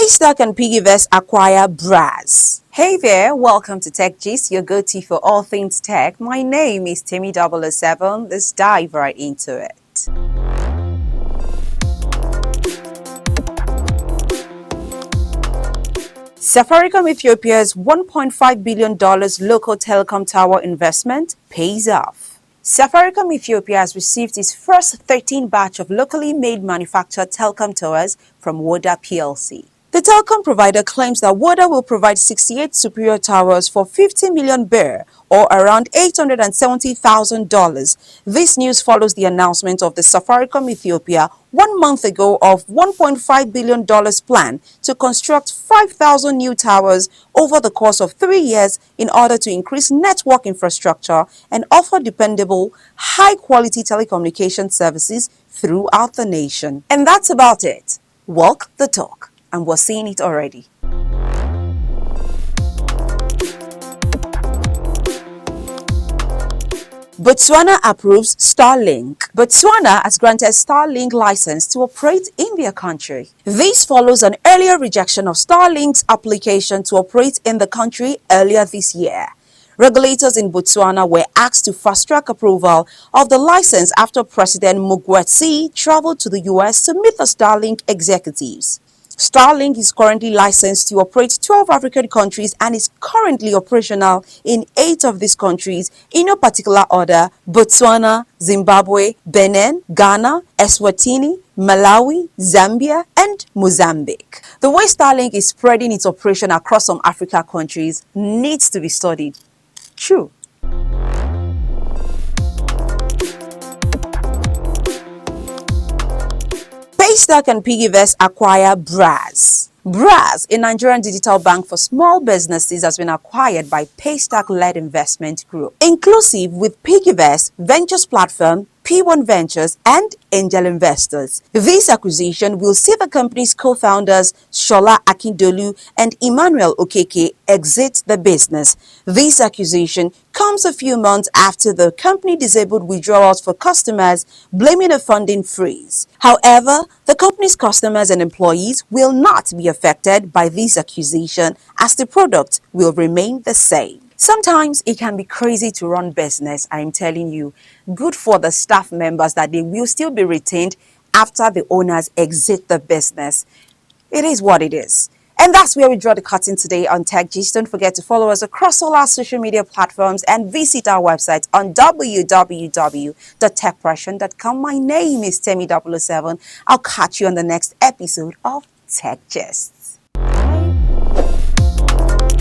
Paystack and PiggyVest acquire Braz. Hey there, welcome to TechGist, your go-to for all things tech. My name is Timmy007. Let's dive right into it. Safaricom Ethiopia's $1.5 billion local telecom tower investment pays off. Safaricom Ethiopia has received its first 13 batch of locally made manufactured telecom towers from Woda plc. The telecom provider claims that Woda will provide 68 superior towers for 50 million birr, or around $870,000. This news follows the announcement of the Safaricom Ethiopia 1 month ago of $1.5 billion plan to construct 5,000 new towers over the course of 3 years in order to increase network infrastructure and offer dependable, high-quality telecommunication services throughout the nation. And that's about it. Walk the talk. And we're seeing it already. Botswana approves Starlink. Botswana has granted Starlink license to operate in their country. This follows an earlier rejection of Starlink's application to operate in the country earlier this year. Regulators in Botswana were asked to fast-track approval of the license after President Mokgweetsi traveled to the US to meet the Starlink executives. Starlink is currently licensed to operate 12 African countries and is currently operational in 8 of these countries in no particular order: Botswana, Zimbabwe, Benin, Ghana, Eswatini, Malawi, Zambia, and Mozambique. The way Starlink is spreading its operation across some African countries needs to be studied. True. Paystack and PiggyVest acquire Braz. Braz, a Nigerian digital bank for small businesses, has been acquired by Paystack-led investment group, inclusive with PiggyVest, Ventures Platform, P1 Ventures, and angel investors. This acquisition will see the company's co-founders Shola Akindolu and Emmanuel Okeke exit the business. This acquisition comes a few months after the company disabled withdrawals for customers, blaming a funding freeze. However, the company's customers and employees will not be affected by this acquisition, as the product will remain the same. Sometimes it can be crazy to run business, I'm telling you. Good for the staff members that they will still be retained after the owners exit the business. It is what it is. And that's where we draw the curtain today on TechGist. Don't forget to follow us across all our social media platforms and visit our website on www.techpression.com. My name is Temi007. I'll catch you on the next episode of TechGist.